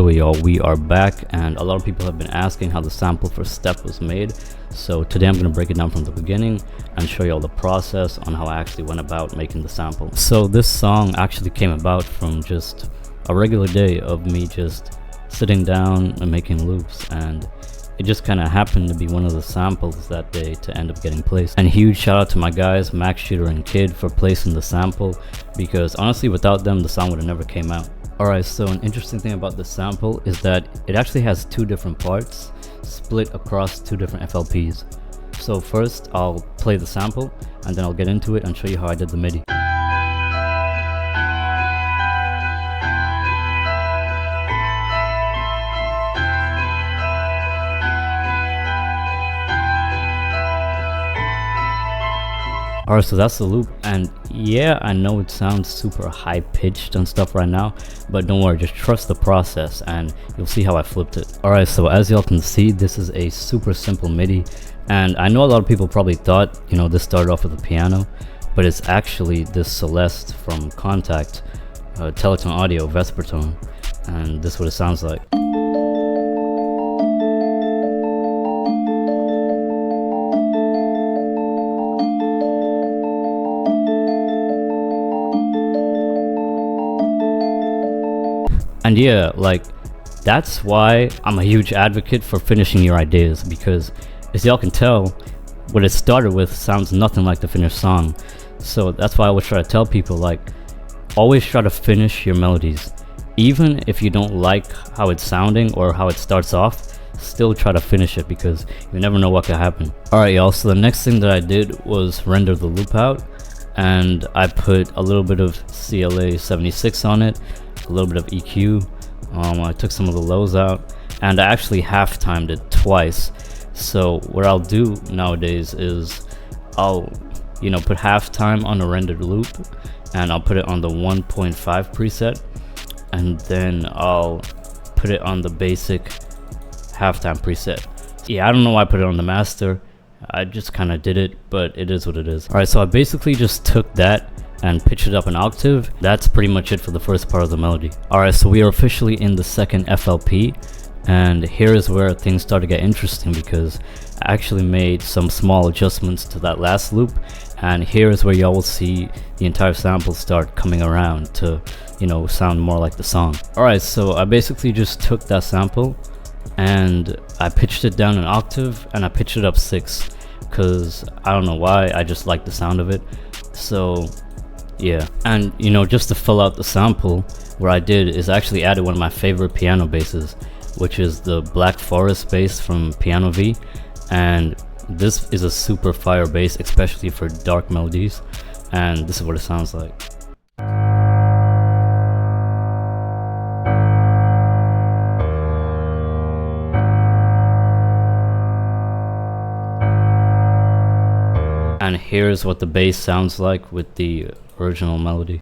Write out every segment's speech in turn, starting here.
good, y'all? We are back, and a lot of people have been asking how the sample for Step was made. So today I'm going to break it down from the beginning and show you all the process on how I actually went about making the sample. So this song actually came about from just a regular day of me just sitting down and making loops, and it just kind of happened to be one of the samples that day to end up getting placed. And huge shout out to my guys Max Shooter and Kid for placing the sample, because honestly without them the song would have never came out. Alright, so an interesting thing about this sample is that it actually has two different parts split across two different FLPs. So first I'll play the sample and then I'll get into it and show you how I did the MIDI. Alright, so that's the loop, and yeah, I know it sounds super high pitched and stuff right now, but don't worry, just trust the process and you'll see how I flipped it. Alright, so as y'all can see, this is a super simple MIDI, and I know a lot of people probably thought, you know, this started off with a piano, but it's actually this Celeste from Contact, Teleton Audio Vespertone, and this is what it sounds like. And yeah, like, that's why I'm a huge advocate for finishing your ideas, because as y'all can tell, what it started with sounds nothing like the finished song. So that's why I always try to tell people, like, always try to finish your melodies. Even if you don't like how it's sounding or how it starts off, still try to finish it, because you never know what could happen. Alright y'all, so the next thing that I did was render the loop out, and I put a little bit of CLA 76 on it, a little bit of EQ. I took some of the lows out, and I actually half-timed it twice. So what I'll do nowadays is I'll, you know, put halftime on a rendered loop, and I'll put it on the 1.5 preset, and then I'll put it on the basic halftime preset. Yeah, I don't know why I put it on the master. I just kind of did it, but it is what it is. Alright, so I basically just took that and pitch it up an octave. That's pretty much it for the first part of the melody. Alright, so we are officially in the second FLP, and here is where things start to get interesting, because I actually made some small adjustments to that last loop, and here is where y'all will see the entire sample start coming around to, you know, sound more like the song. Alright, so I basically just took that sample and I pitched it down an octave, and I pitched it up 6 because I don't know why, I just like the sound of it. So yeah, and you know, just to fill out the sample, what I did is actually added one of my favorite piano basses, which is the Black Forest bass from Piano V, and this is a super fire bass, especially for dark melodies, and this is what it sounds like. And here's what the bass sounds like with the original melody.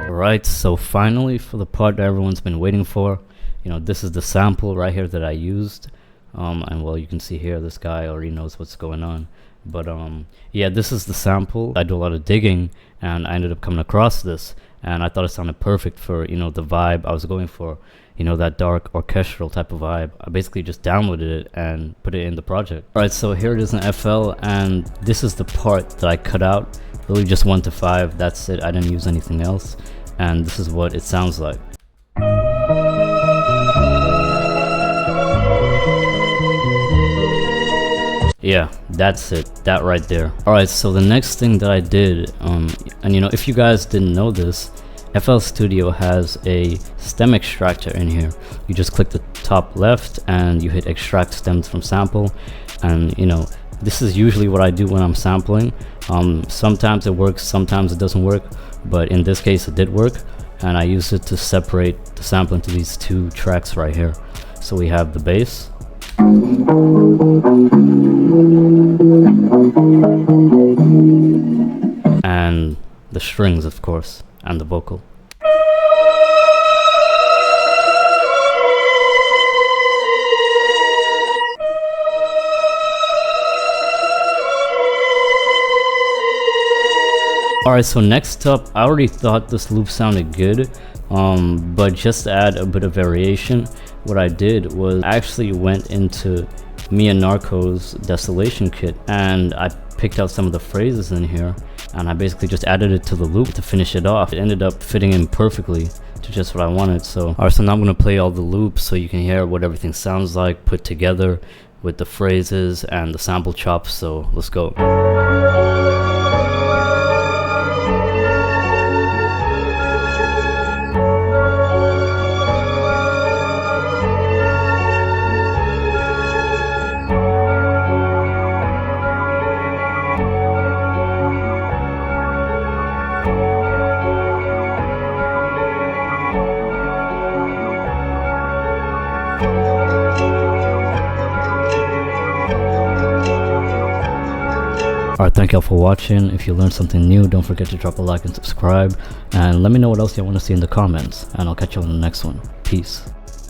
Alright, so finally for the part that everyone's been waiting for, you know, this is the sample right here that I used, and well, you can see here this guy already knows what's going on, but yeah, this is the sample. I do a lot of digging and I ended up coming across this, and I thought it sounded perfect for, you know, the vibe I was going for, you know, that dark orchestral type of vibe. I basically just downloaded it and put it in the project. Alright, so here it is in FL, and this is the part that I cut out, really just 1 to 5, that's it, I didn't use anything else, and this is what it sounds like. Yeah, that's it, that right there. Alright, so the next thing that I did, and you know, if you guys didn't know this, FL Studio has a stem extractor in here. You just click the top left and you hit extract stems from sample, and you know, this is usually what I do when I'm sampling. Sometimes it works, sometimes it doesn't work, but in this case it did work, and I used it to separate the sample into these two tracks right here. So we have the bass, and the strings, of course, and the vocal. Alright, so next up, I already thought this loop sounded good, but just to add a bit of variation, what I did was I actually went into Mia Narco's Desolation kit and I picked out some of the phrases in here and I basically just added it to the loop to finish it off. It ended up fitting in perfectly to just what I wanted. So alright, so now I'm gonna play all the loops so you can hear what everything sounds like put together with the phrases and the sample chops. So let's go. Alright, thank y'all for watching. If you learned something new, don't forget to drop a like and subscribe. And let me know what else you want to see in the comments. And I'll catch you on the next one. Peace.